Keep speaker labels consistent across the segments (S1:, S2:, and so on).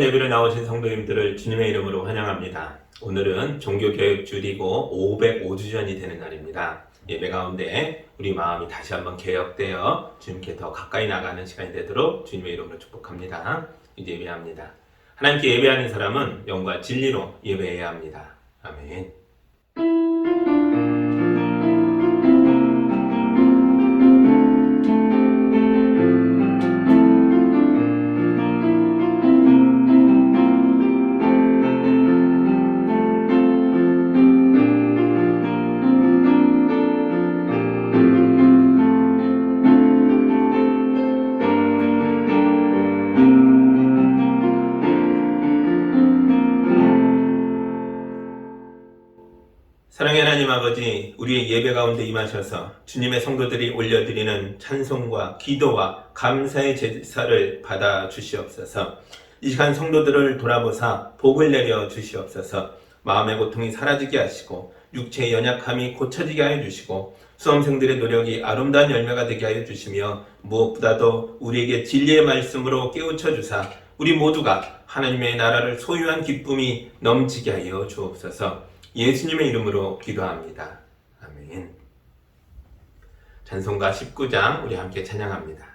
S1: 주간 예배를 나오신 성도님들을 주님의 이름으로 환영합니다. 오늘은 종교개혁 주일이고 505주년이 되는 날입니다. 예배 가운데 우리 마음이 다시 한번 개혁되어 주님께 더 가까이 나가는 시간이 되도록 주님의 이름으로 축복합니다. 이제 예배합니다. 하나님께 예배하는 사람은 영과 진리로 예배해야 합니다. 아멘. 사랑의 하나님 아버지, 우리의 예배 가운데 임하셔서 주님의 성도들이 올려드리는 찬송과 기도와 감사의 제사를 받아 주시옵소서. 이 시간 성도들을 돌아보사 복을 내려 주시옵소서. 마음의 고통이 사라지게 하시고 육체의 연약함이 고쳐지게 하여 주시고 수험생들의 노력이 아름다운 열매가 되게 하여 주시며 무엇보다도 우리에게 진리의 말씀으로 깨우쳐 주사 우리 모두가 하나님의 나라를 소유한 기쁨이 넘치게 하여 주옵소서. 예수님의 이름으로 기도합니다. 아멘. 찬송가 19장 우리 함께 찬양합니다.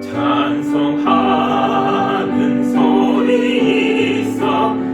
S1: 찬송하는 소리 있어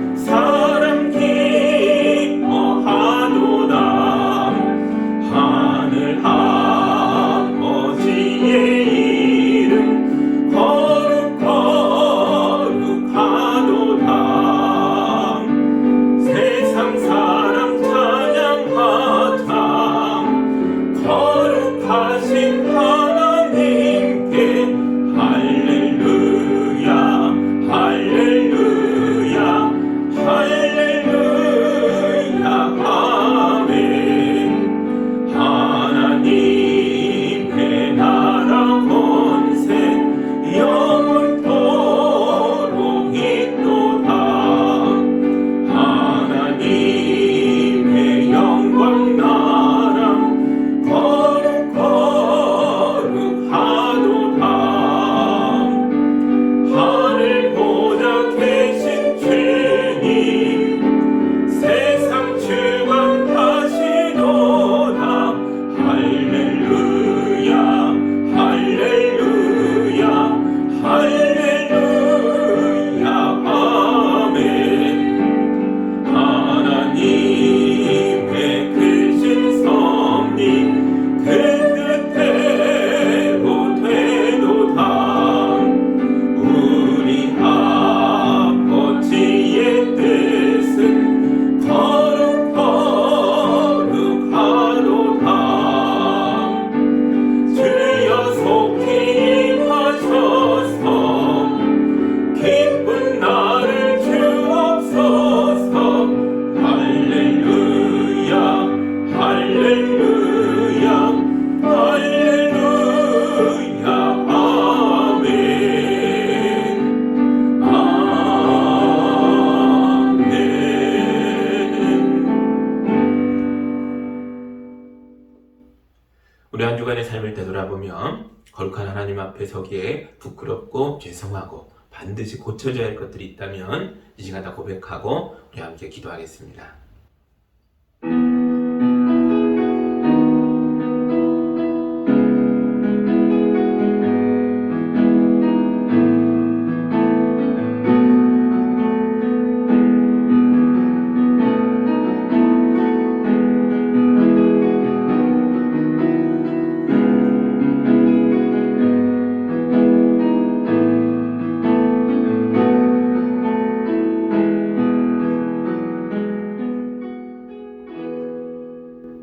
S1: 우리 한 주간의 삶을 되돌아보며 거룩한 하나님 앞에 서기에 부끄럽고 죄송하고 반드시 고쳐져야 할 것들이 있다면 이 시간 다 고백하고 우리 함께 기도하겠습니다.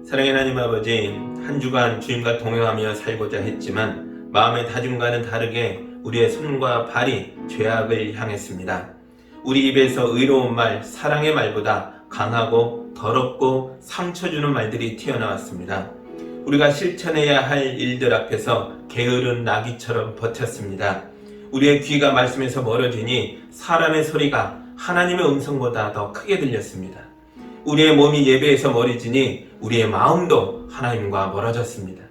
S1: 사랑의 하나님 아버지, 한 주간 주님과 동행하며 살고자 했지만 마음의 다짐과는 다르게 우리의 손과 발이 죄악을 향했습니다. 우리 입에서 의로운 말, 사랑의 말보다 강하고 더럽고 상처 주는 말들이 튀어나왔습니다. 우리가 실천해야 할 일들 앞에서 게으른 나귀처럼 버텼습니다. 우리의 귀가 말씀에서 멀어지니 사람의 소리가 하나님의 음성보다 더 크게 들렸습니다. 우리의 몸이 예배에서 멀어지니 우리의 마음도 하나님과 멀어졌습니다.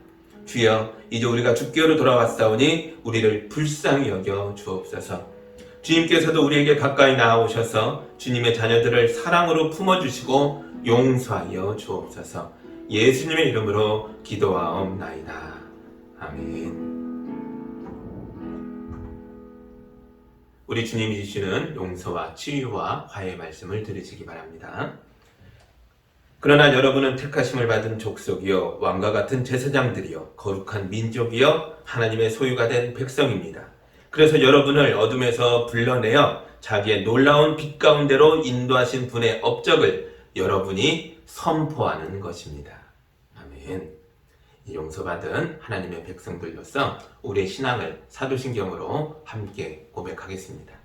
S1: 주여, 이제 우리가 주께로 돌아왔사오니 우리를 불쌍히 여겨 주옵소서. 주님께서도 우리에게 가까이 나아오셔서 주님의 자녀들을 사랑으로 품어주시고 용서하여 주옵소서. 예수님의 이름으로 기도하옵나이다. 아멘. 우리 주님이 주시는 용서와 치유와 화해의 말씀을 들으시기 바랍니다. 그러나 여러분은 택하심을 받은 족속이요 왕과 같은 제사장들이요 거룩한 민족이요 하나님의 소유가 된 백성입니다. 그래서 여러분을 어둠에서 불러내어 자기의 놀라운 빛 가운데로 인도하신 분의 업적을 여러분이 선포하는 것입니다. 아멘. 이 용서받은 하나님의 백성들로서 우리의 신앙을 사도신경으로 함께 고백하겠습니다.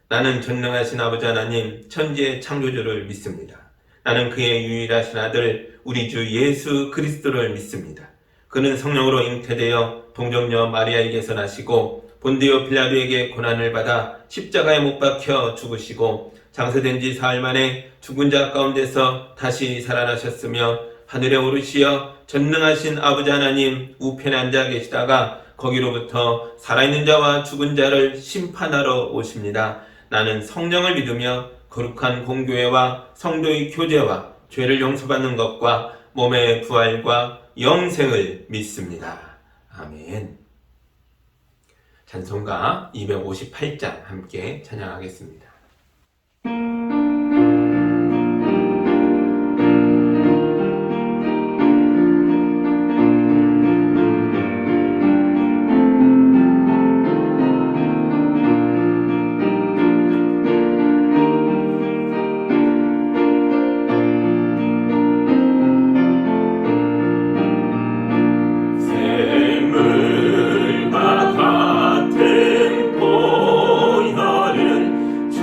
S1: 나는 전능하신 아버지 하나님 천지의 창조주를 믿습니다. 나는 그의 유일하신 아들 우리 주 예수 그리스도를 믿습니다. 그는 성령으로 잉태되어 동정녀 마리아에게서 나시고 본디오 빌라도에게 고난을 받아 십자가에 못 박혀 죽으시고 장사된 지 사흘 만에 죽은 자 가운데서 다시 살아나셨으며 하늘에 오르시어 전능하신 아버지 하나님 우편에 앉아 계시다가 거기로부터 살아있는 자와 죽은 자를 심판하러 오십니다. 나는 성령을 믿으며 거룩한 공교회와 성도의 교제와 죄를 용서받는 것과 몸의 부활과 영생을 믿습니다. 아멘. 찬송가 258장 함께 찬양하겠습니다.
S2: 샘물과 같은 보혈은 주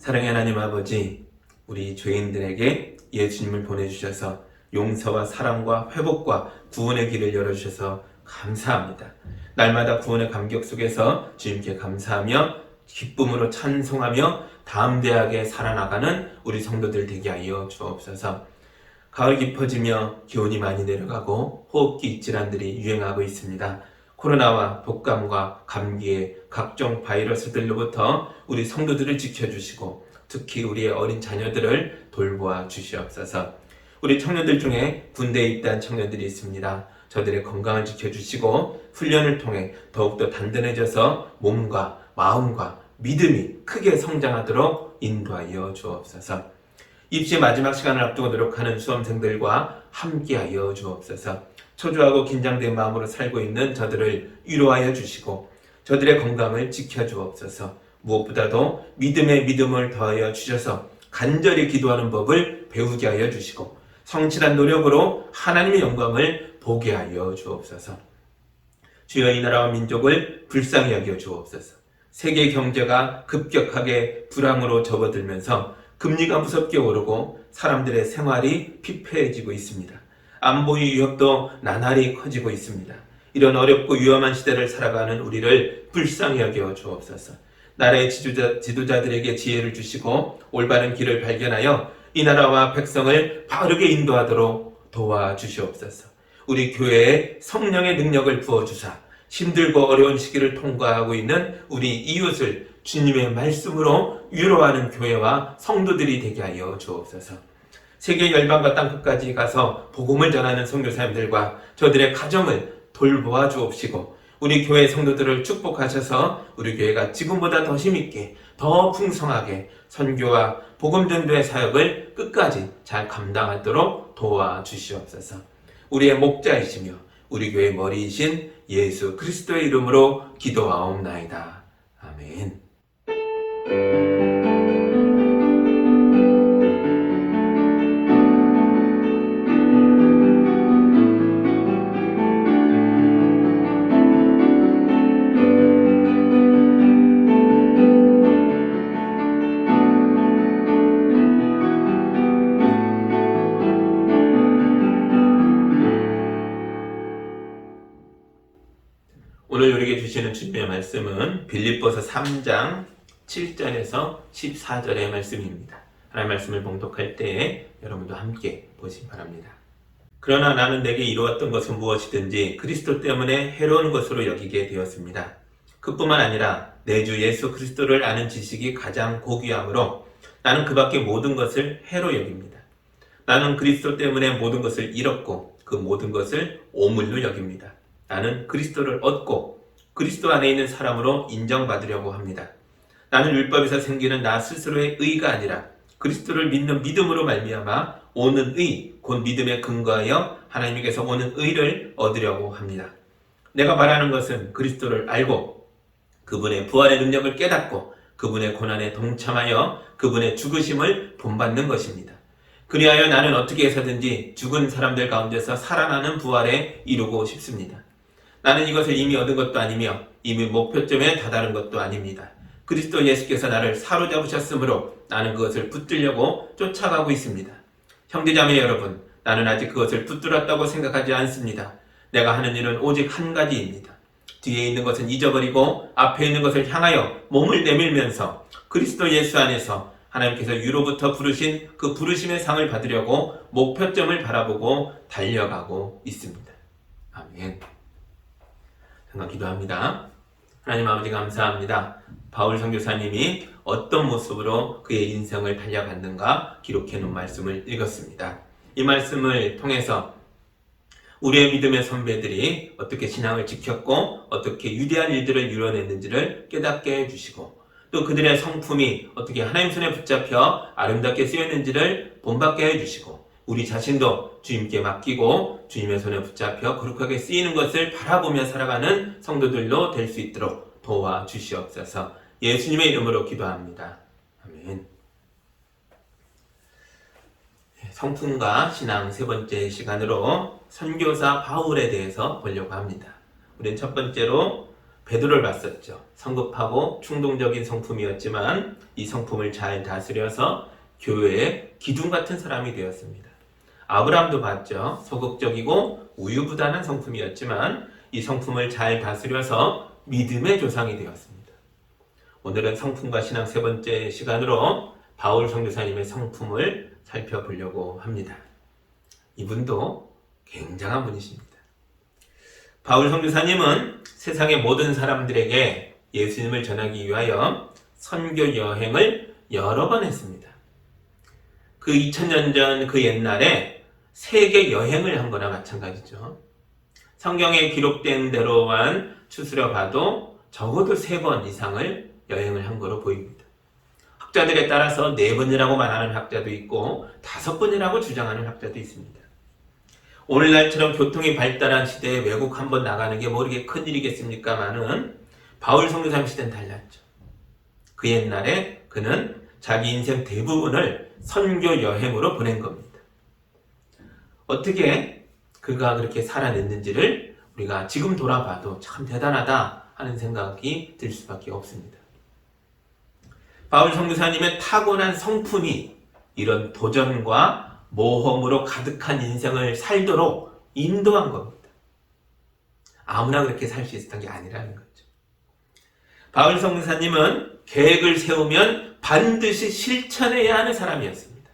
S1: 사랑의 하나님 아버지, 우리 죄인들에게 예수님을 보내주셔서 용서와 사랑과 회복과 구원의 길을 열어주셔서 감사합니다. 날마다 구원의 감격 속에서 주님께 감사하며 기쁨으로 찬송하며 담대하게 살아나가는 우리 성도들 되게 하여 주옵소서. 가을 깊어지며 기온이 많이 내려가고 호흡기 질환들이 유행하고 있습니다. 코로나와 독감과 감기의 각종 바이러스들로부터 우리 성도들을 지켜주시고 특히 우리의 어린 자녀들을 돌보아 주시옵소서. 우리 청년들 중에 군대에 입대한 청년들이 있습니다. 저들의 건강을 지켜주시고 훈련을 통해 더욱더 단단해져서 몸과 마음과 믿음이 크게 성장하도록 인도하여 주옵소서. 입시 마지막 시간을 앞두고 노력하는 수험생들과 함께하여 주옵소서. 초조하고 긴장된 마음으로 살고 있는 저들을 위로하여 주시고 저들의 건강을 지켜주옵소서. 무엇보다도 믿음에 믿음을 더하여 주셔서 간절히 기도하는 법을 배우게 하여 주시고 성실한 노력으로 하나님의 영광을 보게 하여 주옵소서. 주여, 이 나라와 민족을 불쌍히 여겨 주옵소서. 세계 경제가 급격하게 불황으로 접어들면서 금리가 무섭게 오르고 사람들의 생활이 피폐해지고 있습니다. 안보의 위협도 나날이 커지고 있습니다. 이런 어렵고 위험한 시대를 살아가는 우리를 불쌍히 여겨 주옵소서. 나라의 지도자들에게 지혜를 주시고 올바른 길을 발견하여 이 나라와 백성을 바르게 인도하도록 도와주시옵소서. 우리 교회에 성령의 능력을 부어주사 힘들고 어려운 시기를 통과하고 있는 우리 이웃을 주님의 말씀으로 위로하는 교회와 성도들이 되게 하여 주옵소서. 세계 열방과 땅끝까지 가서 복음을 전하는 선교사님들과 저들의 가정을 돌보아 주옵시고 우리 교회 성도들을 축복하셔서 우리 교회가 지금보다 더 힘있게 더 풍성하게 선교와 복음 전도의 사역을 끝까지 잘 감당하도록 도와주시옵소서. 우리의 목자이시며 우리 교회의 머리이신 예수 그리스도의 이름으로 기도하옵나이다. 아멘. 오늘 우리에게 주시는 주님의 말씀은 빌립보서 3장 7절에서 14절의 말씀입니다. 하나님의 말씀을 봉독할 때 여러분도 함께 보시기 바랍니다. 그러나 나는 내게 이루었던 것은 무엇이든지 그리스도 때문에 해로운 것으로 여기게 되었습니다. 그뿐만 아니라 내 주 예수 그리스도를 아는 지식이 가장 고귀하므로 나는 그 밖의 모든 것을 해로 여깁니다. 나는 그리스도 때문에 모든 것을 잃었고 그 모든 것을 오물로 여깁니다. 나는 그리스도를 얻고 그리스도 안에 있는 사람으로 인정받으려고 합니다. 나는 율법에서 생기는 나 스스로의 의가 아니라 그리스도를 믿는 믿음으로 말미암아 오는 의, 곧 믿음에 근거하여 하나님께서 오는 의를 얻으려고 합니다. 내가 말하는 것은 그리스도를 알고 그분의 부활의 능력을 깨닫고 그분의 고난에 동참하여 그분의 죽으심을 본받는 것입니다. 그리하여 나는 어떻게 해서든지 죽은 사람들 가운데서 살아나는 부활에 이루고 싶습니다. 나는 이것을 이미 얻은 것도 아니며 이미 목표점에 다다른 것도 아닙니다. 그리스도 예수께서 나를 사로잡으셨으므로 나는 그것을 붙들려고 쫓아가고 있습니다. 형제자매 여러분, 나는 아직 그것을 붙들었다고 생각하지 않습니다. 내가 하는 일은 오직 한 가지입니다. 뒤에 있는 것은 잊어버리고 앞에 있는 것을 향하여 몸을 내밀면서 그리스도 예수 안에서 하나님께서 위로부터 부르신 그 부르심의 상을 받으려고 목표점을 바라보고 달려가고 있습니다. 아멘. 잠깐 기도합니다. 하나님 아버지 감사합니다. 바울 선교사님이 어떤 모습으로 그의 인생을 달려갔는가 기록해 놓은 말씀을 읽었습니다. 이 말씀을 통해서 우리의 믿음의 선배들이 어떻게 신앙을 지켰고 어떻게 위대한 일들을 이뤄냈는지를 깨닫게 해주시고 또 그들의 성품이 어떻게 하나님 손에 붙잡혀 아름답게 쓰였는지를 본받게 해주시고 우리 자신도 주님께 맡기고 주님의 손에 붙잡혀 거룩하게 쓰이는 것을 바라보며 살아가는 성도들로 될 수 있도록 도와주시옵소서. 예수님의 이름으로 기도합니다. 아멘. 성품과 신앙 세 번째 시간으로 선교사 바울에 대해서 보려고 합니다. 우리는 첫 번째로 베드로를 봤었죠. 성급하고 충동적인 성품이었지만 이 성품을 잘 다스려서 교회의 기둥 같은 사람이 되었습니다. 아브라함도 봤죠. 소극적이고 우유부단한 성품이었지만 이 성품을 잘 다스려서 믿음의 조상이 되었습니다. 오늘은 성품과 신앙 세 번째 시간으로 바울 선교사님의 성품을 살펴보려고 합니다. 이분도 굉장한 분이십니다. 바울 선교사님은 세상의 모든 사람들에게 예수님을 전하기 위하여 선교 여행을 여러 번 했습니다. 그 2000년 전 그 옛날에 세계 여행을 한 거나 마찬가지죠. 성경에 기록된 대로만 추스려 봐도 적어도 3번 이상을 여행을 한 거로 보입니다. 학자들에 따라서 4번이라고 말하는 학자도 있고 5번이라고 주장하는 학자도 있습니다. 오늘날처럼 교통이 발달한 시대에 외국 한번 나가는 게 모르게 큰일이겠습니까마는 바울 선교사님 시대는 달랐죠. 그 옛날에 그는 자기 인생 대부분을 선교 여행으로 보낸 겁니다. 어떻게 그가 그렇게 살아냈는지를 우리가 지금 돌아봐도 참 대단하다 하는 생각이 들 수밖에 없습니다. 바울 선교사님의 타고난 성품이 이런 도전과 모험으로 가득한 인생을 살도록 인도한 겁니다. 아무나 그렇게 살 수 있었던 게 아니라는 거죠. 바울 선교사님은 계획을 세우면 반드시 실천해야 하는 사람이었습니다.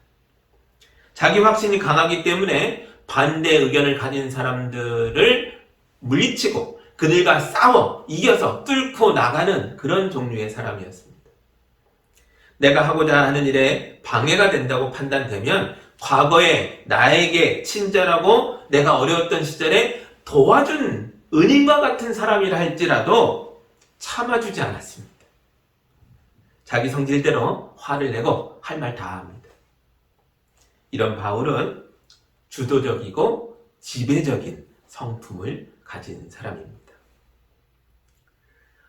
S1: 자기 확신이 강하기 때문에 반대 의견을 가진 사람들을 물리치고 그들과 싸워 이겨서 뚫고 나가는 그런 종류의 사람이었습니다. 내가 하고자 하는 일에 방해가 된다고 판단되면 과거에 나에게 친절하고 내가 어려웠던 시절에 도와준 은인과 같은 사람이라 할지라도 참아주지 않았습니다. 자기 성질대로 화를 내고 할 말 다 합니다. 이런 바울은 주도적이고 지배적인 성품을 가진 사람입니다.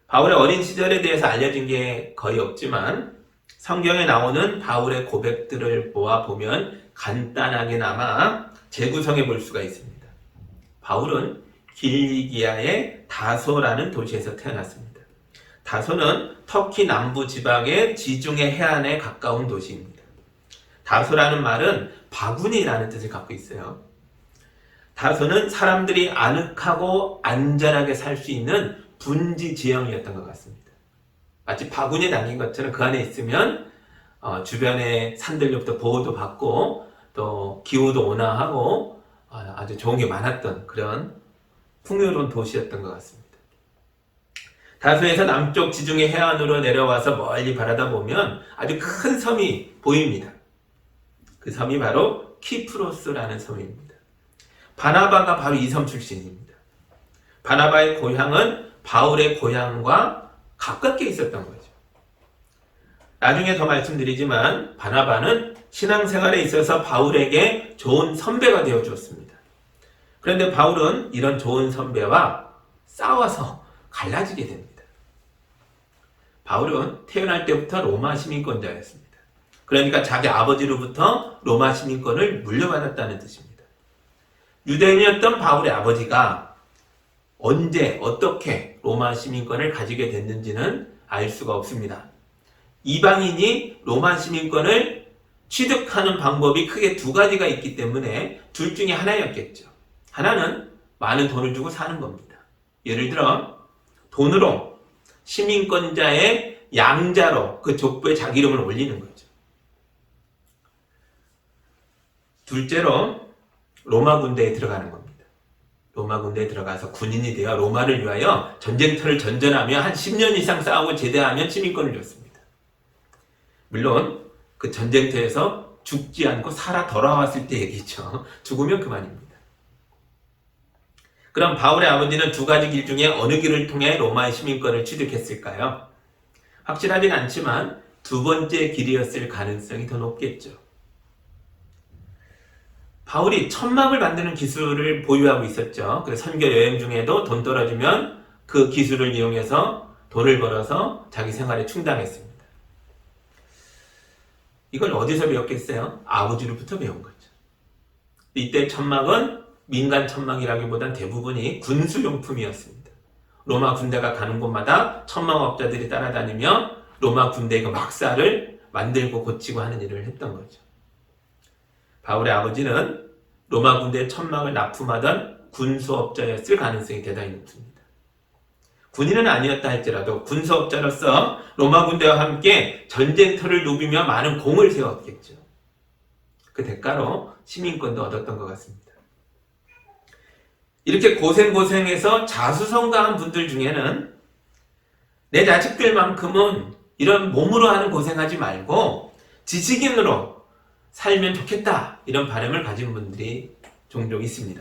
S1: 바울의 어린 시절에 대해서 알려진 게 거의 없지만 성경에 나오는 바울의 고백들을 모아보면 간단하게나마 재구성해 볼 수가 있습니다. 바울은 길리기아의 다소라는 도시에서 태어났습니다. 다소는 터키 남부 지방의 지중해 해안에 가까운 도시입니다. 다소라는 말은 바구니라는 뜻을 갖고 있어요. 다소는 사람들이 아늑하고 안전하게 살 수 있는 분지 지형이었던 것 같습니다. 마치 바구니에 담긴 것처럼 그 안에 있으면 주변의 산들로부터 보호도 받고 또 기후도 온화하고 아주 좋은 게 많았던 그런 풍요로운 도시였던 것 같습니다. 다소에서 남쪽 지중해 해안으로 내려와서 멀리 바라다 보면 아주 큰 섬이 보입니다. 그 섬이 바로 키프로스라는 섬입니다. 바나바가 바로 이 섬 출신입니다. 바나바의 고향은 바울의 고향과 가깝게 있었던 거죠. 나중에 더 말씀드리지만 바나바는 신앙생활에 있어서 바울에게 좋은 선배가 되어 주었습니다. 그런데 바울은 이런 좋은 선배와 싸워서 갈라지게 됩니다. 바울은 태어날 때부터 로마 시민권자였습니다. 그러니까 자기 아버지로부터 로마 시민권을 물려받았다는 뜻입니다. 유대인이었던 바울의 아버지가 언제 어떻게 로마 시민권을 가지게 됐는지는 알 수가 없습니다. 이방인이 로마 시민권을 취득하는 방법이 크게 2가지가 있기 때문에 둘 중에 하나였겠죠. 하나는 많은 돈을 주고 사는 겁니다. 예를 들어 돈으로 시민권자의 양자로 그 족보에 자기 이름을 올리는 거죠. 둘째로 로마 군대에 들어가는 겁니다. 로마 군대에 들어가서 군인이 되어 로마를 위하여 전쟁터를 전전하며 한 10년 이상 싸우고 제대하면 시민권을 줬습니다. 물론 그 전쟁터에서 죽지 않고 살아 돌아왔을 때 얘기죠. 죽으면 그만입니다. 그럼 바울의 아버지는 2가지 길 중에 어느 길을 통해 로마의 시민권을 취득했을까요? 확실하진 않지만 2번째 길이었을 가능성이 더 높겠죠. 바울이 천막을 만드는 기술을 보유하고 있었죠. 그래서 선교 여행 중에도 돈 떨어지면 그 기술을 이용해서 돈을 벌어서 자기 생활에 충당했습니다. 이걸 어디서 배웠겠어요? 아버지로부터 배운 거죠. 이때 천막은 민간 천막이라기보단 대부분이 군수용품이었습니다. 로마 군대가 가는 곳마다 천망업자들이 따라다니며 로마 군대의 그 막사를 만들고 고치고 하는 일을 했던 거죠. 바울의 아버지는 로마 군대의 천막을 납품하던 군수업자였을 가능성이 대단히 높습니다. 군인은 아니었다 할지라도 군수업자로서 로마 군대와 함께 전쟁터를 누비며 많은 공을 세웠겠죠. 그 대가로 시민권도 얻었던 것 같습니다. 이렇게 고생해서 자수성가한 분들 중에는 내 자식들만큼은 이런 몸으로 하는 고생하지 말고 지식인으로 살면 좋겠다, 이런 바람을 가진 분들이 종종 있습니다.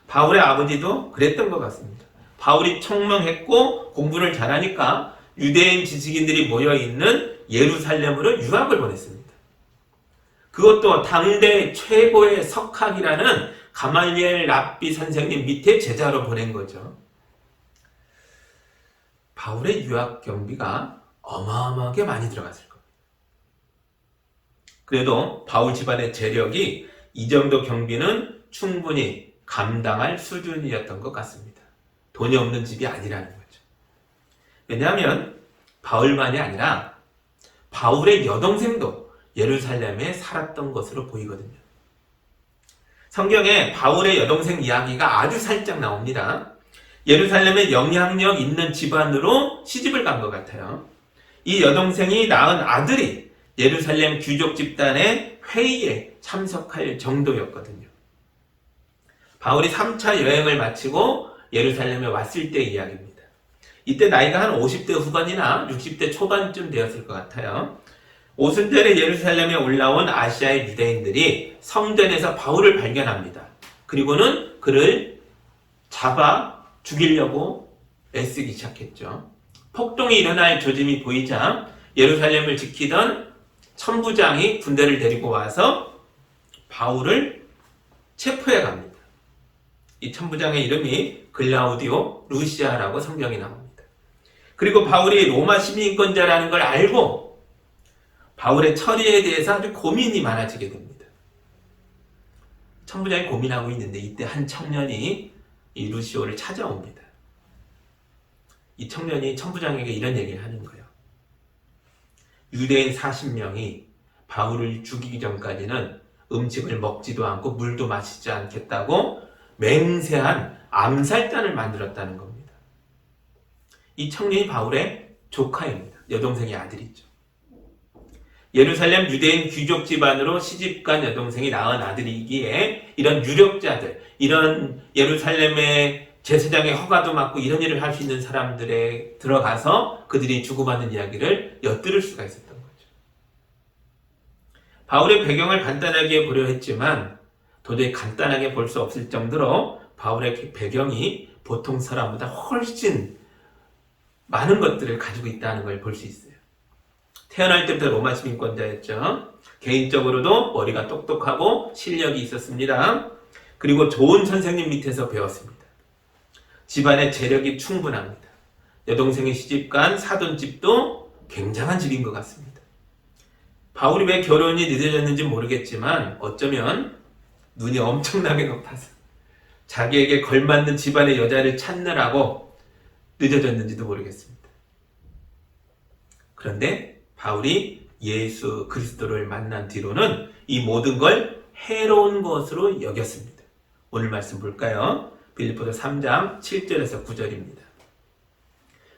S1: 바울의 아버지도 그랬던 것 같습니다. 바울이 청명했고 공부를 잘하니까 유대인 지식인들이 모여있는 예루살렘으로 유학을 보냈습니다. 그것도 당대 최고의 석학이라는 가말리엘 랍비 선생님 밑에 제자로 보낸 거죠. 바울의 유학 경비가 어마어마하게 많이 들어갔을 겁니다. 그래도 바울 집안의 재력이 이 정도 경비는 충분히 감당할 수준이었던 것 같습니다. 돈이 없는 집이 아니라는 거죠. 왜냐하면 바울만이 아니라 바울의 여동생도 예루살렘에 살았던 것으로 보이거든요. 성경에 바울의 여동생 이야기가 아주 살짝 나옵니다. 예루살렘에 영향력 있는 집안으로 시집을 간 것 같아요. 이 여동생이 낳은 아들이 예루살렘 귀족 집단의 회의에 참석할 정도였거든요. 바울이 3차 여행을 마치고 예루살렘에 왔을 때 이야기입니다. 이때 나이가 한 50대 후반이나 60대 초반쯤 되었을 것 같아요. 오순절에 예루살렘에 올라온 아시아의 유대인들이 성전에서 바울을 발견합니다. 그리고는 그를 잡아 죽이려고 애쓰기 시작했죠. 폭동이 일어날 조짐이 보이자 예루살렘을 지키던 천부장이 군대를 데리고 와서 바울을 체포해 갑니다. 이 천부장의 이름이 글라우디오 루시아라고 성경에 나옵니다. 그리고 바울이 로마 시민권자라는 걸 알고 바울의 처리에 대해서 아주 고민이 많아지게 됩니다. 천부장이 고민하고 있는데 이때 한 청년이 이 루시오를 찾아옵니다. 이 청년이 천부장에게 이런 얘기를 하는 거예요. 유대인 40명이 바울을 죽이기 전까지는 음식을 먹지도 않고 물도 마시지 않겠다고 맹세한 암살단을 만들었다는 겁니다. 이 청년이 바울의 조카입니다. 여동생의 아들이죠. 예루살렘 유대인 귀족 집안으로 시집간 여동생이 낳은 아들이기에 이런 유력자들, 이런 예루살렘의 제사장의 허가도 맡고 이런 일을 할 수 있는 사람들에 들어가서 그들이 주고받는 이야기를 엿들을 수가 있었던 거죠. 바울의 배경을 간단하게 보려 했지만 도저히 간단하게 볼 수 없을 정도로 바울의 배경이 보통 사람보다 훨씬 많은 것들을 가지고 있다는 걸 볼 수 있어요. 태어날 때부터 로마 시민권자였죠. 개인적으로도 머리가 똑똑하고 실력이 있었습니다. 그리고 좋은 선생님 밑에서 배웠습니다. 집안의 재력이 충분합니다. 여동생이 시집간 사돈집도 굉장한 집인 것 같습니다. 바울이 왜 결혼이 늦어졌는지 모르겠지만 어쩌면 눈이 엄청나게 높아서 자기에게 걸맞는 집안의 여자를 찾느라고 늦어졌는지도 모르겠습니다. 그런데 바울이 예수 그리스도를 만난 뒤로는 이 모든 걸 해로운 것으로 여겼습니다. 오늘 말씀 볼까요? 빌립보서 3장 7절에서 9절입니다.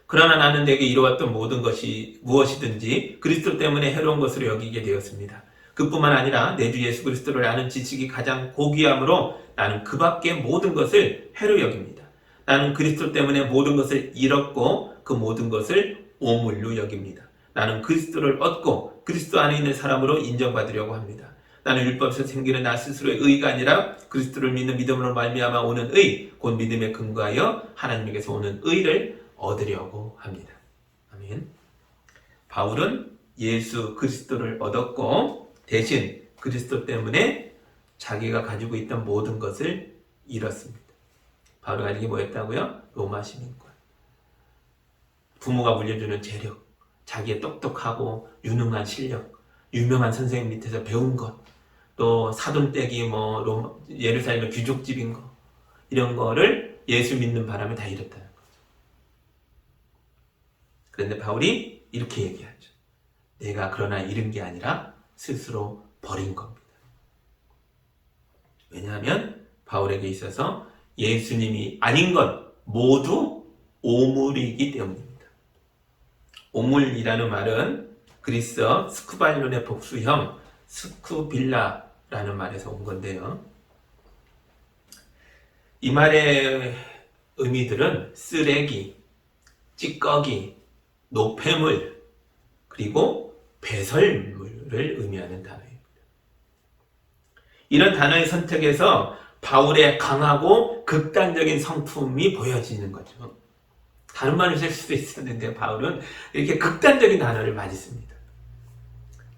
S1: 그러나 나는 내게 이루었던 모든 것이 무엇이든지 그리스도 때문에 해로운 것으로 여기게 되었습니다. 그뿐만 아니라 내 주 예수 그리스도를 아는 지식이 가장 고귀함으로 나는 그 밖의 모든 것을 해로 여깁니다. 나는 그리스도 때문에 모든 것을 잃었고 그 모든 것을 오물로 여깁니다. 나는 그리스도를 얻고 그리스도 안에 있는 사람으로 인정받으려고 합니다. 나는 율법에서 생기는 나 스스로의 의가 아니라 그리스도를 믿는 믿음으로 말미암아 오는 의, 곧 믿음에 근거하여 하나님에게서 오는 의를 얻으려고 합니다. 아멘. 바울은 예수 그리스도를 얻었고 대신 그리스도 때문에 자기가 가지고 있던 모든 것을 잃었습니다. 바울이 가진 게 뭐였다고요? 로마 시민권. 부모가 물려주는 재력, 자기의 똑똑하고 유능한 실력, 유명한 선생님 밑에서 배운 것, 또 사돈댁이 예루살렘의 귀족집인 거, 이런 거를 예수 믿는 바람에 다 잃었다는 거죠. 그런데 바울이 이렇게 얘기하죠. 내가 그러나 잃은 게 아니라 스스로 버린 겁니다. 왜냐하면 바울에게 있어서 예수님이 아닌 것 모두 오물이기 때문입니다. 오물이라는 말은 그리스어 스쿠발론의 복수형 스쿠빌라라는 말에서 온 건데요. 이 말의 의미들은 쓰레기, 찌꺼기, 노폐물, 그리고 배설물을 의미하는 단어입니다. 이런 단어의 선택에서 바울의 강하고 극단적인 성품이 보여지는 거죠. 다른 말을 쓸 수도 있었는데 바울은 이렇게 극단적인 단어를 많이 씁니다.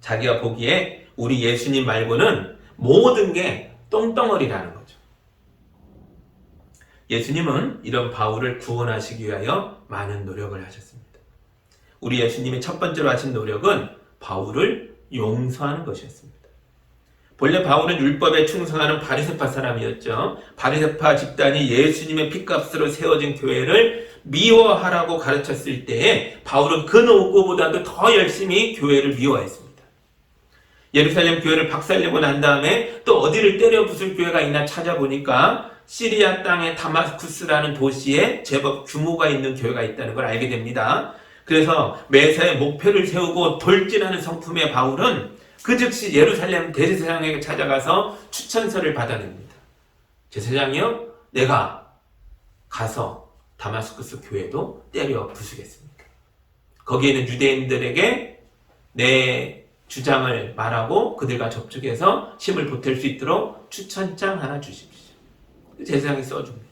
S1: 자기가 보기에 우리 예수님 말고는 모든 게 똥덩어리라는 거죠. 예수님은 이런 바울을 구원하시기 위하여 많은 노력을 하셨습니다. 우리 예수님이 첫 번째로 하신 노력은 바울을 용서하는 것이었습니다. 본래 바울은 율법에 충성하는 바리새파 사람이었죠. 바리새파 집단이 예수님의 핏값으로 세워진 교회를 미워하라고 가르쳤을 때에 바울은 그 누구보다도 더 열심히 교회를 미워했습니다. 예루살렘 교회를 박살내고 난 다음에 또 어디를 때려 부술 교회가 있나 찾아보니까 시리아 땅의 다마스쿠스라는 도시에 제법 규모가 있는 교회가 있다는 걸 알게 됩니다. 그래서 매사에 목표를 세우고 돌진하는 성품의 바울은 그 즉시 예루살렘 대제사장에게 찾아가서 추천서를 받아냅니다. 제사장이요, 내가 가서 다마스쿠스 교회도 때려 부수겠습니다. 거기에 있는 유대인들에게 내 주장을 말하고 그들과 접촉해서 힘을 보탤 수 있도록 추천장 하나 주십시오. 제사장이 써줍니다.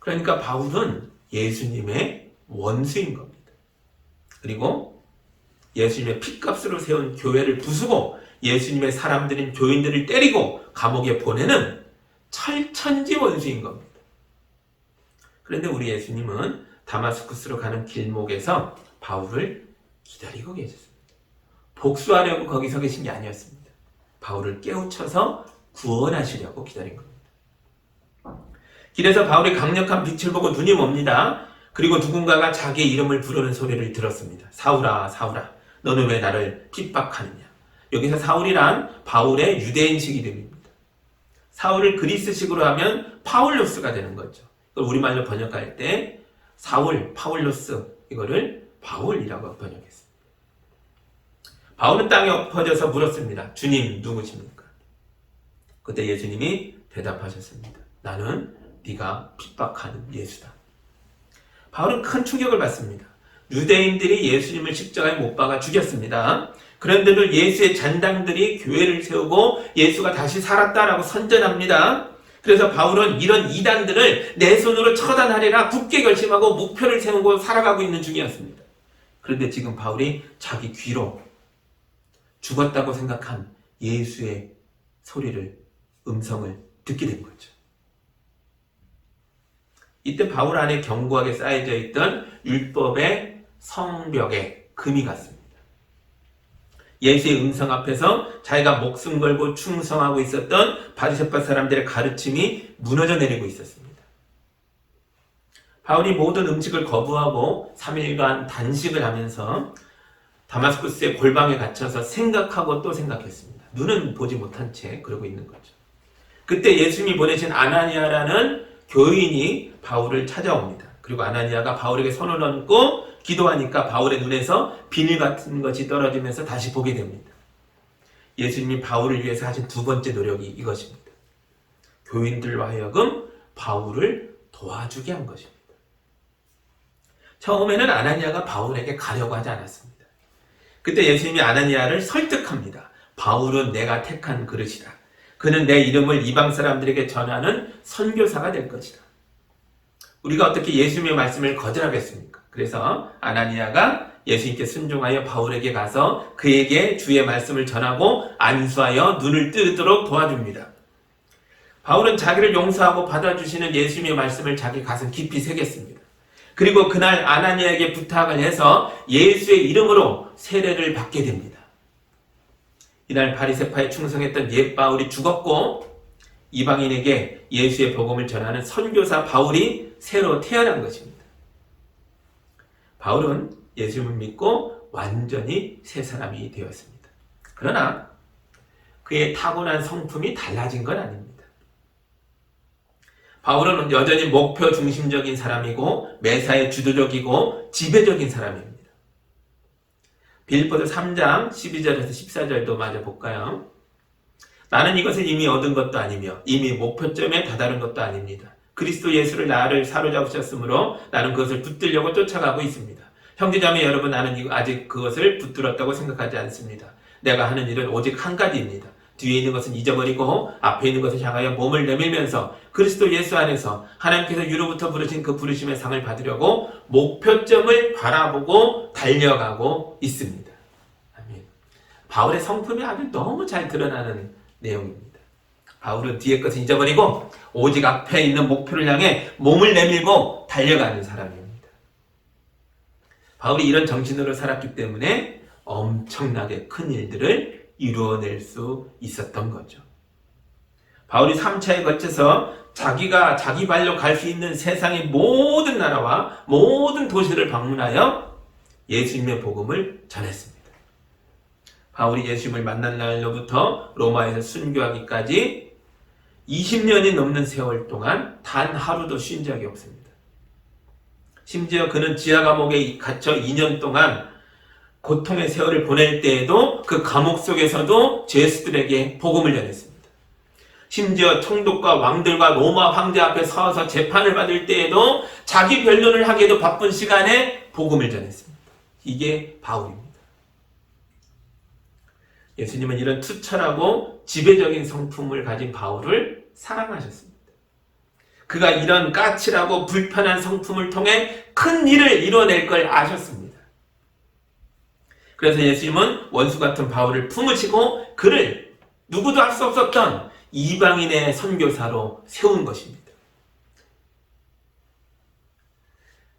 S1: 그러니까 바울은 예수님의 원수인 겁니다. 그리고 예수님의 핏값으로 세운 교회를 부수고 예수님의 사람들인 교인들을 때리고 감옥에 보내는 철천지 원수인 겁니다. 그런데 우리 예수님은 다마스쿠스로 가는 길목에서 바울을 기다리고 계셨습니다. 복수하려고 거기 서 계신 게 아니었습니다. 바울을 깨우쳐서 구원하시려고 기다린 겁니다. 길에서 바울이 강력한 빛을 보고 눈이 멉니다. 그리고 누군가가 자기의 이름을 부르는 소리를 들었습니다. 사울아, 사울아, 너는 왜 나를 핍박하느냐. 여기서 사울이란 바울의 유대인식 이름입니다. 사울을 그리스식으로 하면 파울로스가 되는 거죠. 이걸 우리말로 번역할 때 사울, 파울로스, 이거를 바울이라고 번역했습니다. 바울은 땅에 엎어져서 물었습니다. 주님, 누구십니까? 그때 예수님이 대답하셨습니다. 나는 네가 핍박하는 예수다. 바울은 큰 충격을 받습니다. 유대인들이 예수님을 십자가에 못 박아 죽였습니다. 그런데도 예수의 잔당들이 교회를 세우고 예수가 다시 살았다라고 선전합니다. 그래서 바울은 이런 이단들을 내 손으로 처단하리라 굳게 결심하고 목표를 세우고 살아가고 있는 중이었습니다. 그런데 지금 바울이 자기 귀로 죽었다고 생각한 예수의 소리를, 음성을 듣게 된 거죠. 이때 바울 안에 견고하게 쌓여져 있던 율법의 성벽에 금이 갔습니다. 예수의 음성 앞에서 자기가 목숨 걸고 충성하고 있었던 바리새파 사람들의 가르침이 무너져 내리고 있었습니다. 바울이 모든 음식을 거부하고 3일간 단식을 하면서 다마스쿠스의 골방에 갇혀서 생각하고 또 생각했습니다. 눈은 보지 못한 채 그러고 있는 거죠. 그때 예수님이 보내신 아나니아라는 교인이 바울을 찾아옵니다. 그리고 아나니아가 바울에게 손을 얹고 기도하니까 바울의 눈에서 비늘 같은 것이 떨어지면서 다시 보게 됩니다. 예수님이 바울을 위해서 하신 두 번째 노력이 이것입니다. 교인들로 하여금 바울을 도와주게 한 것입니다. 처음에는 아나니아가 바울에게 가려고 하지 않았습니다. 그때 예수님이 아나니아를 설득합니다. 바울은 내가 택한 그릇이다. 그는 내 이름을 이방 사람들에게 전하는 선교사가 될 것이다. 우리가 어떻게 예수님의 말씀을 거절하겠습니까? 그래서 아나니아가 예수님께 순종하여 바울에게 가서 그에게 주의 말씀을 전하고 안수하여 눈을 뜨도록 도와줍니다. 바울은 자기를 용서하고 받아주시는 예수님의 말씀을 자기 가슴 깊이 새겼습니다. 그리고 그날 아나니아에게 부탁을 해서 예수의 이름으로 세례를 받게 됩니다. 이날 바리새파에 충성했던 옛 바울이 죽었고 이방인에게 예수의 복음을 전하는 선교사 바울이 새로 태어난 것입니다. 바울은 예수님을 믿고 완전히 새 사람이 되었습니다. 그러나 그의 타고난 성품이 달라진 건 아닙니다. 바울은 여전히 목표 중심적인 사람이고 매사에 주도적이고 지배적인 사람입니다. 빌립보서 3장 12절에서 14절도 마저 볼까요? 나는 이것을 이미 얻은 것도 아니며 이미 목표점에 다다른 것도 아닙니다. 그리스도 예수를 나를 사로잡으셨으므로 나는 그것을 붙들려고 쫓아가고 있습니다. 형제자매 여러분, 나는 아직 그것을 붙들었다고 생각하지 않습니다. 내가 하는 일은 오직 한 가지입니다. 뒤에 있는 것은 잊어버리고 앞에 있는 것을 향하여 몸을 내밀면서 그리스도 예수 안에서 하나님께서 유로부터 부르신 그 부르심의 상을 받으려고 목표점을 바라보고 달려가고 있습니다. 아멘. 바울의 성품이 아주 너무 잘 드러나는 내용입니다. 바울은 뒤에 것을 잊어버리고 오직 앞에 있는 목표를 향해 몸을 내밀고 달려가는 사람입니다. 바울이 이런 정신으로 살았기 때문에 엄청나게 큰 일들을 이루어낼 수 있었던 거죠. 바울이 3차에 걸쳐서 자기가 자기 발로 갈 수 있는 세상의 모든 나라와 모든 도시를 방문하여 예수님의 복음을 전했습니다. 바울이 예수님을 만난 날로부터 로마에서 순교하기까지 20년이 넘는 세월 동안 단 하루도 쉰 적이 없습니다. 심지어 그는 지하 감옥에 갇혀 2년 동안 고통의 세월을 보낼 때에도 그 감옥 속에서도 죄수들에게 복음을 전했습니다. 심지어 총독과 왕들과 로마 황제 앞에 서서 재판을 받을 때에도 자기 변론을 하기에도 바쁜 시간에 복음을 전했습니다. 이게 바울입니다. 예수님은 이런 투철하고 지배적인 성품을 가진 바울을 사랑하셨습니다. 그가 이런 까칠하고 불편한 성품을 통해 큰 일을 이뤄낼 걸 아셨습니다. 그래서 예수님은 원수 같은 바울을 품으시고 그를 누구도 할 수 없었던 이방인의 선교사로 세운 것입니다.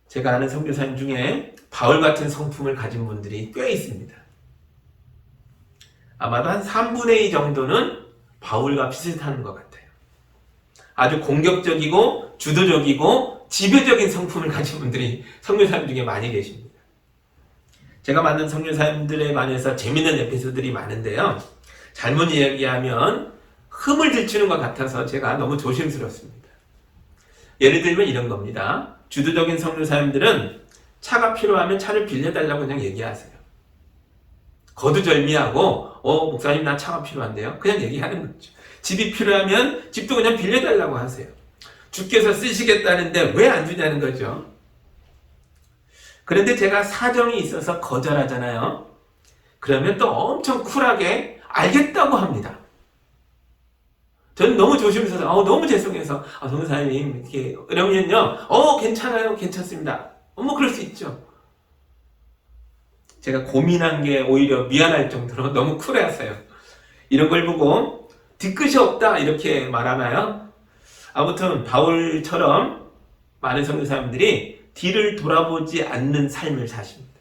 S1: 제가 아는 선교사님 중에 바울 같은 성품을 가진 분들이 꽤 있습니다. 아마도 한 3분의 2 정도는 바울과 비슷한 것 같아요. 아주 공격적이고 주도적이고 지배적인 성품을 가진 분들이 선교사님 중에 많이 계십니다. 제가 만난 선교사님들에 관해서 재밌는 에피소드들이 많은데요. 잘못 이야기하면 흠을 들추는 것 같아서 제가 너무 조심스럽습니다. 예를 들면 이런 겁니다. 주도적인 선교사님들은 차가 필요하면 차를 빌려달라고 그냥 얘기하세요. 거두절미하고 목사님 나 차가 필요한데요. 그냥 얘기하는 거죠. 집이 필요하면 집도 그냥 빌려달라고 하세요. 주께서 쓰시겠다는데 왜 안 주냐는 거죠. 그런데 제가 사정이 있어서 거절하잖아요. 그러면 또 엄청 쿨하게 알겠다고 합니다. 저는 너무 조심해서 너무 죄송해서 선교사님 이렇게 이러면요 괜찮아요, 괜찮습니다. 뭐 그럴 수 있죠. 제가 고민한 게 오히려 미안할 정도로 너무 쿨해하세요. 이런 걸 보고 뒤끝이 없다 이렇게 말하나요? 아무튼 바울처럼 많은 선교사님들이 뒤를 돌아보지 않는 삶을 사십니다.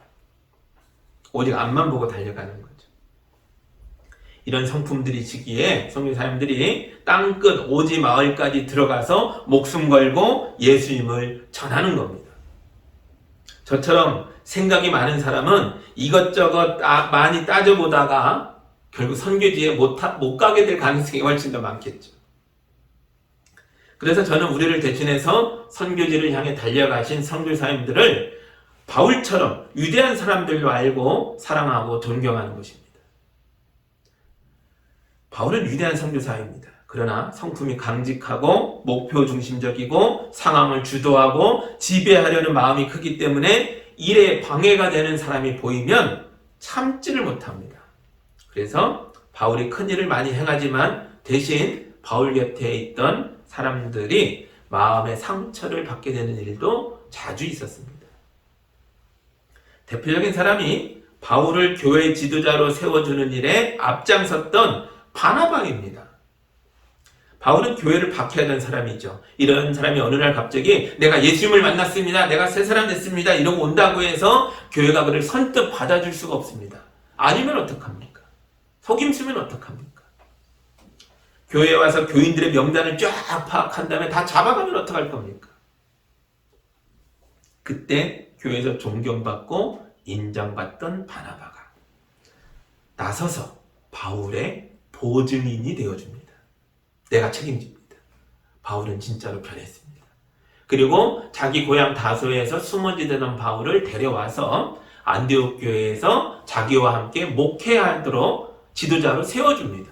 S1: 오직 앞만 보고 달려가는 거죠. 이런 성품들이 지기에 선교사님들이 땅끝 오지 마을까지 들어가서 목숨 걸고 예수님을 전하는 겁니다. 저처럼 생각이 많은 사람은 이것저것 많이 따져보다가 결국 선교지에 못 가게 될 가능성이 훨씬 더 많겠죠. 그래서 저는 우리를 대신해서 선교지를 향해 달려가신 선교사님들을 바울처럼 위대한 사람들로 알고 사랑하고 존경하는 것입니다. 바울은 위대한 선교사입니다. 그러나 성품이 강직하고 목표 중심적이고 상황을 주도하고 지배하려는 마음이 크기 때문에 일에 방해가 되는 사람이 보이면 참지를 못합니다. 그래서 바울이 큰 일을 많이 행하지만 대신 바울 곁에 있던 사람들이 마음의 상처를 받게 되는 일도 자주 있었습니다. 대표적인 사람이 바울을 교회 지도자로 세워주는 일에 앞장섰던 바나바입니다. 바울은 교회를 박해하던 사람이죠. 이런 사람이 어느 날 갑자기 내가 예수님을 만났습니다. 내가 새 사람 됐습니다. 이러고 온다고 해서 교회가 그를 선뜻 받아줄 수가 없습니다. 아니면 어떡합니까? 속임수면 어떡합니까? 교회에 와서 교인들의 명단을 쫙 파악한 다음에 다 잡아가면 어떡할 겁니까? 그때 교회에서 존경받고 인정받던 바나바가 나서서 바울의 보증인이 되어줍니다. 내가 책임집니다. 바울은 진짜로 변했습니다. 그리고 자기 고향 다소에서 숨어지던 바울을 데려와서 안디옥 교회에서 자기와 함께 목회하도록 지도자로 세워줍니다.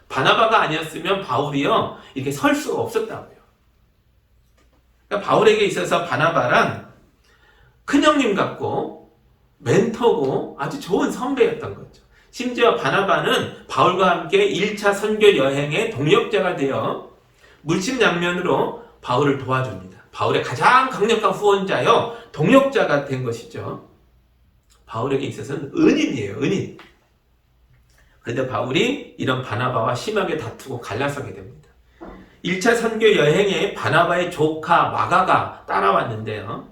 S1: 바나바가 아니었으면 바울이요 이렇게 설 수가 없었다고요. 그러니까 바울에게 있어서 바나바란 큰형님 같고 멘토고 아주 좋은 선배였던 거죠. 심지어 바나바는 바울과 함께 1차 선교 여행의 동역자가 되어 물심양면으로 바울을 도와줍니다. 바울의 가장 강력한 후원자요 동역자가 된 것이죠. 바울에게 있어서는 은인이에요. 은인. 그런데 바울이 이런 바나바와 심하게 다투고 갈라서게 됩니다. 1차 선교 여행에 바나바의 조카 마가가 따라왔는데요.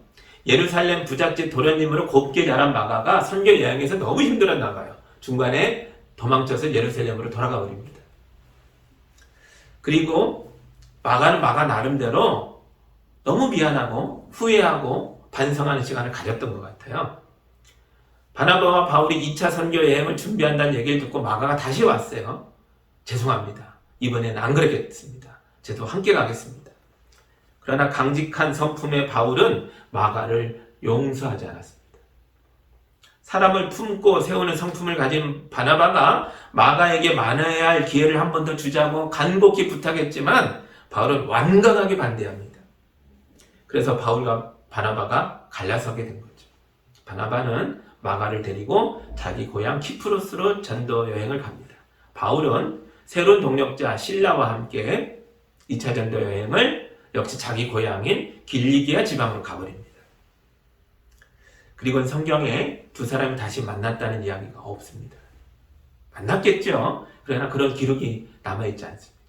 S1: 예루살렘 부잣집 도련님으로 곱게 자란 마가가 선교 여행에서 너무 힘들었나 봐요. 중간에 도망쳐서 예루살렘으로 돌아가 버립니다. 그리고 마가는 마가 나름대로 너무 미안하고 후회하고 반성하는 시간을 가졌던 것 같아요. 바나바와 바울이 2차 선교 여행을 준비한다는 얘기를 듣고 마가가 다시 왔어요. 죄송합니다. 이번에는 안 그러겠습니다. 저도 함께 가겠습니다. 그러나 강직한 성품의 바울은 마가를 용서하지 않았습니다. 사람을 품고 세우는 성품을 가진 바나바가 마가에게 만나야 할 기회를 한 번 더 주자고 간곡히 부탁했지만 바울은 완강하게 반대합니다. 그래서 바울과 바나바가 갈라서게 된 거죠. 바나바는 마가를 데리고 자기 고향 키프로스로 전도 여행을 갑니다. 바울은 새로운 동역자 실라와 함께 2차 전도 여행을 역시 자기 고향인 길리기아 지방으로 가버립니다. 그리고는 성경에 두 사람이 다시 만났다는 이야기가 없습니다. 만났겠죠. 그러나 그런 기록이 남아있지 않습니다.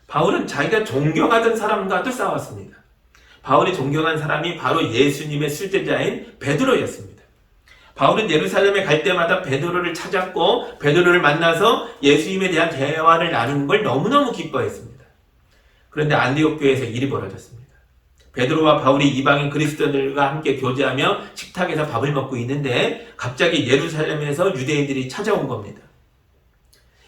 S1: 바울은 자기가 존경하던 사람과도 싸웠습니다. 바울이 존경한 사람이 바로 예수님의 수제자인 베드로였습니다. 바울은 예루살렘에 갈 때마다 베드로를 찾았고 베드로를 만나서 예수님에 대한 대화를 나누는 걸 너무너무 기뻐했습니다. 그런데 안디옥 교회에서 일이 벌어졌습니다. 베드로와 바울이 이방인 그리스도인들과 함께 교제하며 식탁에서 밥을 먹고 있는데 갑자기 예루살렘에서 유대인들이 찾아온 겁니다.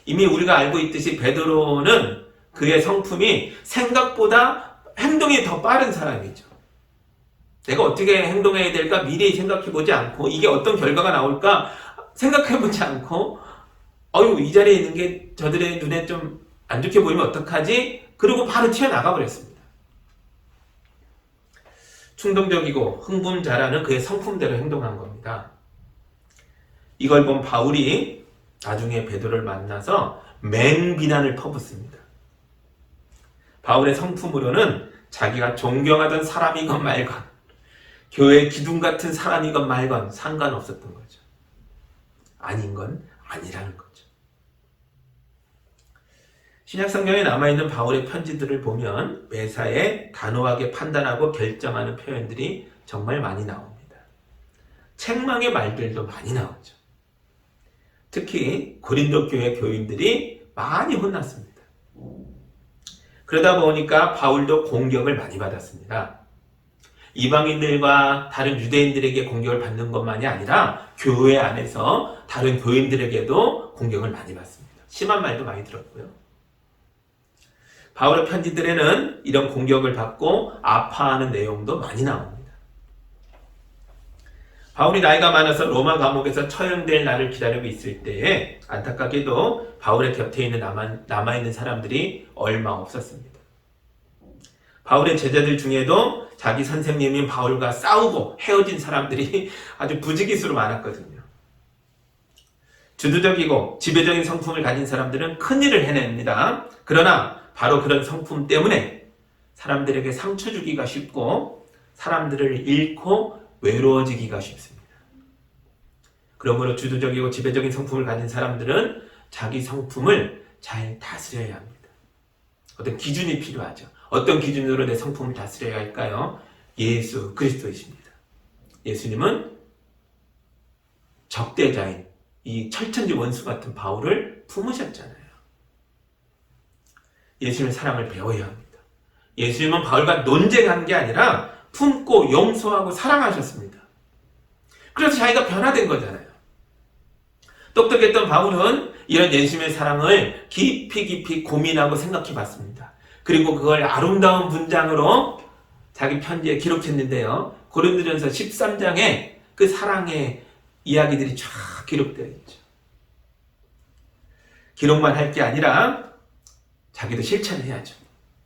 S1: 이미 우리가 알고 있듯이 베드로는 그의 성품이 생각보다 행동이 더 빠른 사람이죠. 내가 어떻게 행동해야 될까 미리 생각해보지 않고 이게 어떤 결과가 나올까 생각해보지 않고 이 자리에 있는 게 저들의 눈에 좀 안 좋게 보이면 어떡하지? 그리고 바로 튀어나가 버렸습니다. 충동적이고 흥분자라는 그의 성품대로 행동한 겁니다. 이걸 본 바울이 나중에 베드로를 만나서 맹비난을 퍼붓습니다. 바울의 성품으로는 자기가 존경하던 사람이건 말건 교회 기둥 같은 사람이건 말건 상관없었던 거죠. 아닌 건 아니라는 거죠. 신약성경에 남아있는 바울의 편지들을 보면 매사에 단호하게 판단하고 결정하는 표현들이 정말 많이 나옵니다. 책망의 말들도 많이 나오죠. 특히 고린도 교회 교인들이 많이 혼났습니다. 그러다 보니까 바울도 공격을 많이 받았습니다. 이방인들과 다른 유대인들에게 공격을 받는 것만이 아니라 교회 안에서 다른 교인들에게도 공격을 많이 받습니다. 심한 말도 많이 들었고요. 바울의 편지들에는 이런 공격을 받고 아파하는 내용도 많이 나옵니다. 바울이 나이가 많아서 로마 감옥에서 처형될 날을 기다리고 있을 때에 안타깝게도 바울의 곁에 있는 남아있는 사람들이 얼마 없었습니다. 바울의 제자들 중에도 자기 선생님인 바울과 싸우고 헤어진 사람들이 아주 부지기수로 많았거든요. 주도적이고 지배적인 성품을 가진 사람들은 큰일을 해냅니다. 그러나 바로 그런 성품 때문에 사람들에게 상처 주기가 쉽고 사람들을 잃고 외로워지기가 쉽습니다. 그러므로 주도적이고 지배적인 성품을 가진 사람들은 자기 성품을 잘 다스려야 합니다. 어떤 기준이 필요하죠. 어떤 기준으로 내 성품을 다스려야 할까요? 예수 그리스도이십니다. 예수님은 적대자인 이 철천지 원수 같은 바울을 품으셨잖아요. 예수님의 사랑을 배워야 합니다. 예수님은 바울과 논쟁한 게 아니라 품고 용서하고 사랑하셨습니다. 그래서 자기가 변화된 거잖아요. 똑똑했던 바울은 이런 예수님의 사랑을 깊이 고민하고 생각해 봤습니다. 그리고 그걸 아름다운 문장으로 자기 편지에 기록했는데요. 고린도전서 13장에 그 사랑의 이야기들이 쫙 기록되어 있죠. 기록만 할 게 아니라 자기도 실천해야죠.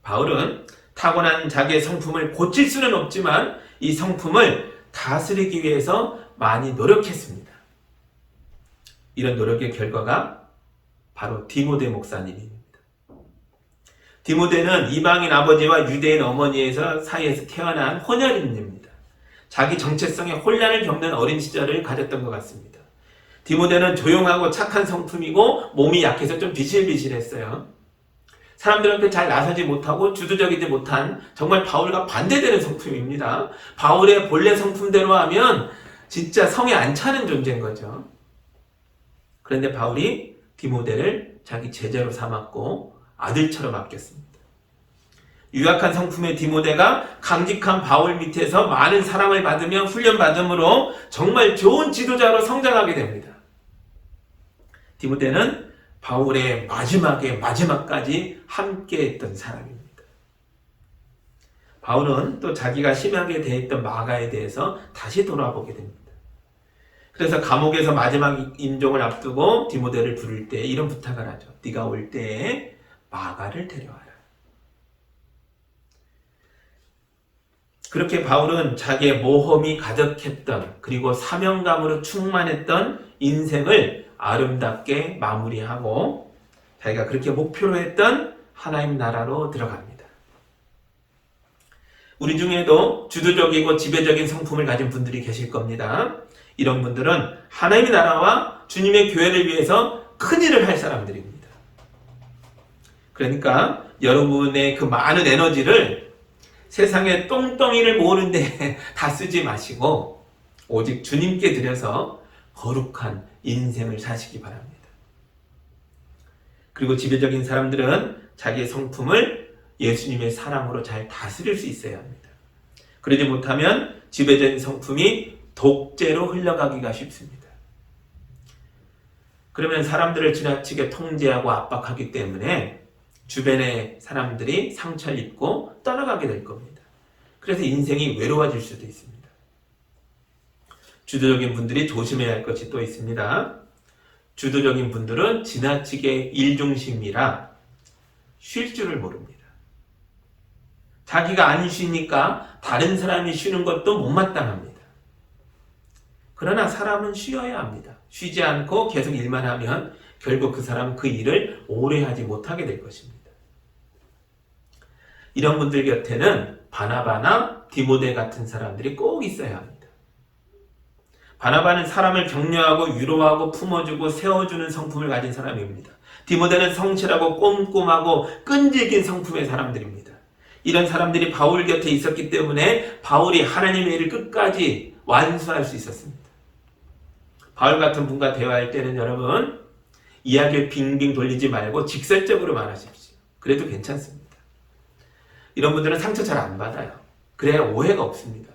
S1: 바울은 타고난 자기의 성품을 고칠 수는 없지만 이 성품을 다스리기 위해서 많이 노력했습니다. 이런 노력의 결과가 바로 디모데 목사님입니다. 디모데는 이방인 아버지와 유대인 어머니에서 사이에서 태어난 혼혈인입니다. 자기 정체성에 혼란을 겪는 어린 시절을 가졌던 것 같습니다. 디모데는 조용하고 착한 성품이고 몸이 약해서 좀 비실비실했어요. 사람들한테 잘 나서지 못하고 주도적이지 못한 정말 바울과 반대되는 성품입니다. 바울의 본래 성품대로 하면 진짜 성에 안 차는 존재인 거죠. 그런데 바울이 디모데를 자기 제자로 삼았고 아들처럼 아꼈습니다. 유약한 성품의 디모데가 강직한 바울 밑에서 많은 사랑을 받으며 훈련받음으로 정말 좋은 지도자로 성장하게 됩니다. 디모데는 바울의 마지막까지 함께했던 사람입니다. 바울은 또 자기가 심하게 대했던 마가에 대해서 다시 돌아보게 됩니다. 그래서 감옥에서 마지막 임종을 앞두고 디모데를 부를 때 이런 부탁을 하죠. 네가 올 때에 마가를 데려와라. 그렇게 바울은 자기의 모험이 가득했던 그리고 사명감으로 충만했던 인생을 아름답게 마무리하고 자기가 그렇게 목표로 했던 하나님 나라로 들어갑니다. 우리 중에도 주도적이고 지배적인 성품을 가진 분들이 계실 겁니다. 이런 분들은 하나님의 나라와 주님의 교회를 위해서 큰일을 할 사람들입니다. 그러니까 여러분의 그 많은 에너지를 세상에 똥덩이를 모으는데 다 쓰지 마시고 오직 주님께 드려서 거룩한 인생을 사시기 바랍니다. 그리고 지배적인 사람들은 자기의 성품을 예수님의 사랑으로 잘 다스릴 수 있어야 합니다. 그러지 못하면 지배적인 성품이 독재로 흘러가기가 쉽습니다. 그러면 사람들을 지나치게 통제하고 압박하기 때문에 주변의 사람들이 상처를 입고 떠나가게 될 겁니다. 그래서 인생이 외로워질 수도 있습니다. 주도적인 분들이 조심해야 할 것이 또 있습니다. 주도적인 분들은 지나치게 일중심이라 쉴 줄을 모릅니다. 자기가 안 쉬니까 다른 사람이 쉬는 것도 못마땅합니다. 그러나 사람은 쉬어야 합니다. 쉬지 않고 계속 일만 하면 결국 그 사람은 그 일을 오래 하지 못하게 될 것입니다. 이런 분들 곁에는 바나바나 디모데 같은 사람들이 꼭 있어야 합니다. 바나바는 사람을 격려하고 위로하고 품어주고 세워주는 성품을 가진 사람입니다. 디모데는 성실하고 꼼꼼하고 끈질긴 성품의 사람들입니다. 이런 사람들이 바울 곁에 있었기 때문에 바울이 하나님의 일을 끝까지 완수할 수 있었습니다. 바울 같은 분과 대화할 때는 여러분 이야기를 빙빙 돌리지 말고 직설적으로 말하십시오. 그래도 괜찮습니다. 이런 분들은 상처 잘 안 받아요. 그래야 오해가 없습니다.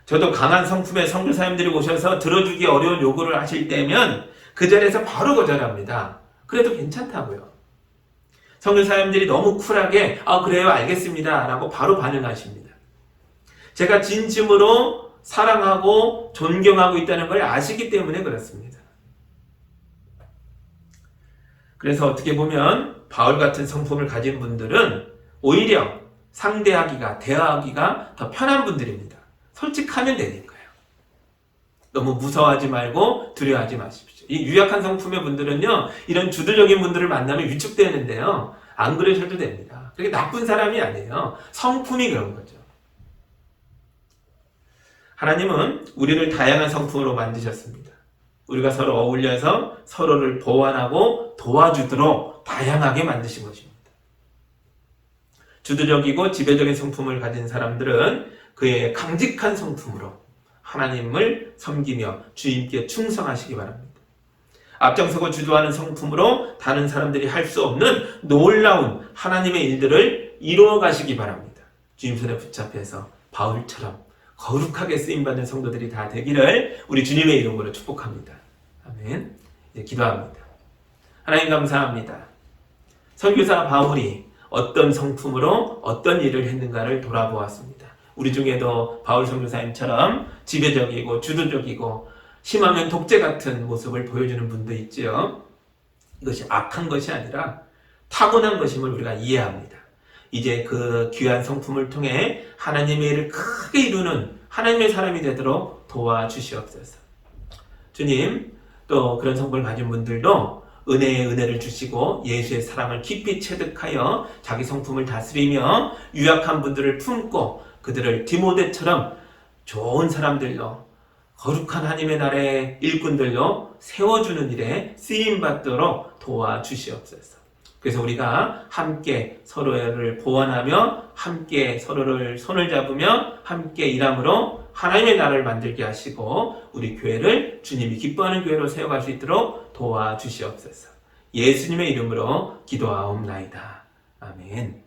S1: 저도 강한 성품의 선교사님들이 오셔서 들어주기 어려운 요구를 하실 때면 그 자리에서 바로 거절합니다. 그래도 괜찮다고요. 선교사님들이 너무 쿨하게 그래요 알겠습니다 라고 바로 반응하십니다. 제가 진심으로 사랑하고 존경하고 있다는 걸 아시기 때문에 그렇습니다. 그래서 어떻게 보면 바울 같은 성품을 가진 분들은 오히려 상대하기가, 대화하기가 더 편한 분들입니다. 솔직하면 되니까요. 너무 무서워하지 말고 두려워하지 마십시오. 이 유약한 성품의 분들은요, 이런 주도적인 분들을 만나면 위축되는데요, 안 그러셔도 됩니다. 그게 나쁜 사람이 아니에요. 성품이 그런 거죠. 하나님은 우리를 다양한 성품으로 만드셨습니다. 우리가 서로 어울려서 서로를 보완하고 도와주도록 다양하게 만드신 것입니다. 주도적이고 지배적인 성품을 가진 사람들은 그의 강직한 성품으로 하나님을 섬기며 주님께 충성하시기 바랍니다. 앞장서고 주도하는 성품으로 다른 사람들이 할 수 없는 놀라운 하나님의 일들을 이루어 가시기 바랍니다. 주님 손에 붙잡혀서 바울처럼 거룩하게 쓰임받는 성도들이 다 되기를 우리 주님의 이름으로 축복합니다. 아멘. 이제 기도합니다. 하나님 감사합니다. 선교사 바울이 어떤 성품으로 어떤 일을 했는가를 돌아보았습니다. 우리 중에도 바울 선교사님처럼 지배적이고 주도적이고 심하면 독재 같은 모습을 보여주는 분도 있지요. 이것이 악한 것이 아니라 타고난 것임을 우리가 이해합니다. 이제 그 귀한 성품을 통해 하나님의 일을 크게 이루는 하나님의 사람이 되도록 도와주시옵소서. 주님, 또 그런 성품을 가진 분들도 은혜의 은혜를 주시고 예수의 사랑을 깊이 체득하여 자기 성품을 다스리며 유약한 분들을 품고 그들을 디모데처럼 좋은 사람들로 거룩한 하나님의 나라의 일꾼들로 세워주는 일에 쓰임받도록 도와주시옵소서. 그래서 우리가 함께 서로를 보완하며 함께 서로를 손을 잡으며 함께 일함으로 하나님의 나라를 만들게 하시고 우리 교회를 주님이 기뻐하는 교회로 세워갈 수 있도록 도와주시옵소서. 예수님의 이름으로 기도하옵나이다. 아멘.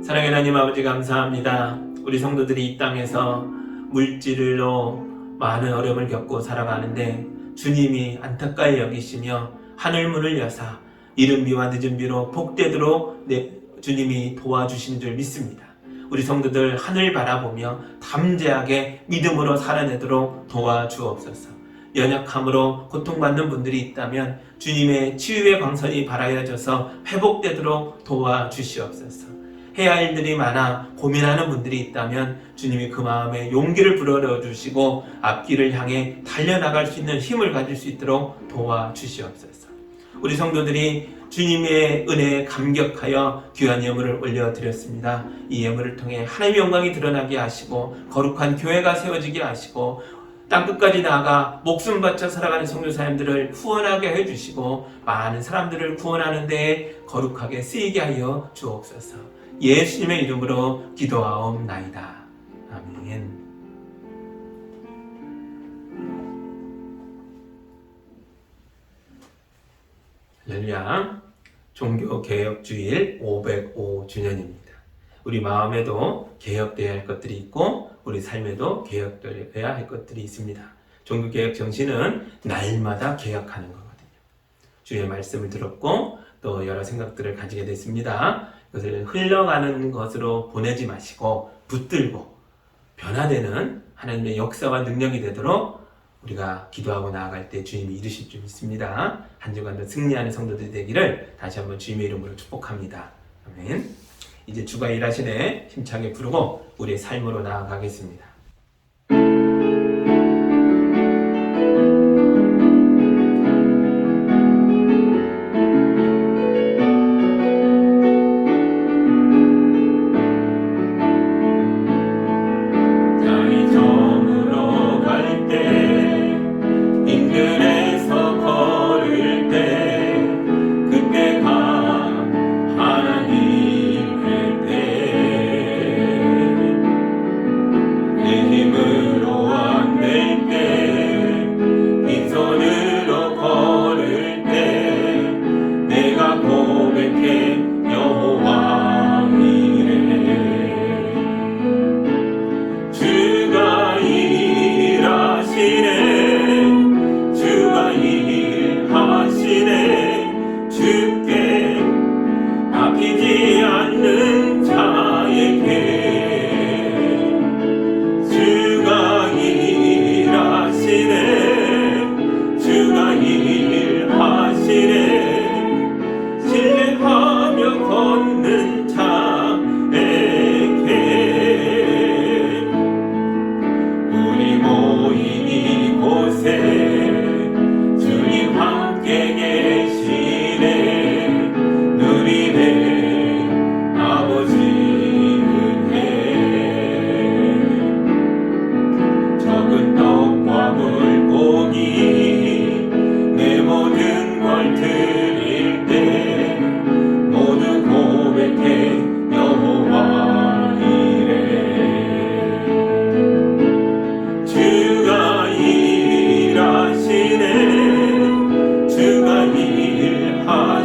S1: 사랑의 하나님 아버지 감사합니다. 우리 성도들이 이 땅에서 물질로 많은 어려움을 겪고 살아가는데 주님이 안타까이 여기시며 하늘문을 여사 이른 비와 늦은 비로 복되도록 주님이 도와주신 줄 믿습니다. 우리 성도들 하늘 바라보며 담대하게 믿음으로 살아내도록 도와주옵소서. 연약함으로 고통받는 분들이 있다면 주님의 치유의 광선이 발하여져서 회복되도록 도와주시옵소서. 해야 할 일들이 많아 고민하는 분들이 있다면 주님이 그 마음에 용기를 불어넣어 주시고 앞길을 향해 달려나갈 수 있는 힘을 가질 수 있도록 도와주시옵소서. 우리 성도들이 주님의 은혜에 감격하여 귀한 예물을 올려드렸습니다. 이 예물을 통해 하나님의 영광이 드러나게 하시고 거룩한 교회가 세워지게 하시고 땅끝까지 나아가 목숨 바쳐 살아가는 선교사님들을 후원하게 해주시고 많은 사람들을 구원하는 데에 거룩하게 쓰이게 하여 주옵소서. 예수님의 이름으로 기도하옵나이다. 아멘. 할렐루야. 종교개혁주일 505주년입니다. 우리 마음에도 개혁되어야 할 것들이 있고 우리 삶에도 개혁되어야 할 것들이 있습니다. 종교개혁 정신은 날마다 개혁하는 거거든요. 주의 말씀을 들었고 또 여러 생각들을 가지게 됐습니다. 그것을 흘러가는 것으로 보내지 마시고 붙들고 변화되는 하나님의 역사와 능력이 되도록 우리가 기도하고 나아갈 때 주님이 이루실 줄 믿습니다. 한 주간도 승리하는 성도들이 되기를 다시 한번 주님의 이름으로 축복합니다. 아멘. 이제 주가 일하시네 힘차게 부르고 우리의 삶으로 나아가겠습니다.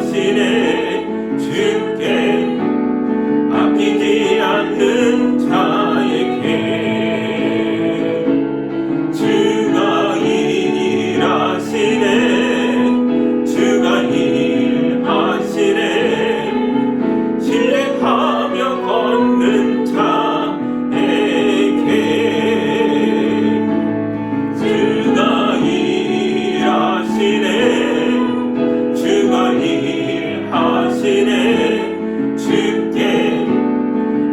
S1: 하시네. 주께 아끼지 않는 자에게 주가 일하시네. 주가 일하시네. 신뢰하며 걷는 자에게 주가 일하시네. 주가 일하시네. 주께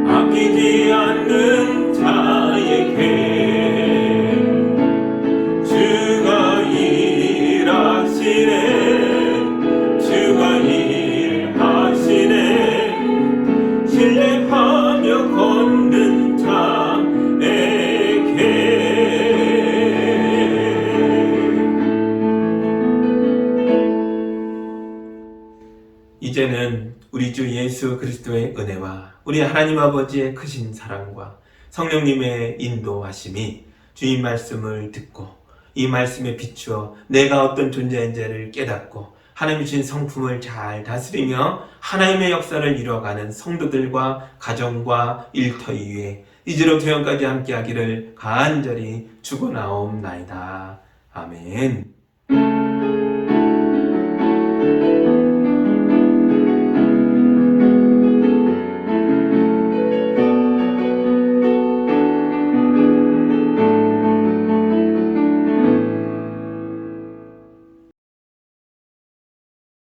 S1: 아끼지 않는 자에게 주가 일하시네. 주가 일하시네. 신뢰하며 걷는 자에게. 이제는 우리 주 예수 그리스도의 은혜와 우리 하나님 아버지의 크신 사랑과 성령님의 인도하심이 주님 말씀을 듣고 이 말씀에 비추어 내가 어떤 존재인지를 깨닫고 하나님 주신 성품을 잘 다스리며 하나님의 역사를 이뤄가는 성도들과 가정과 일터위 위에 이제로부터 영까지 함께하기를 간절히 축원하옵나이다. 아멘.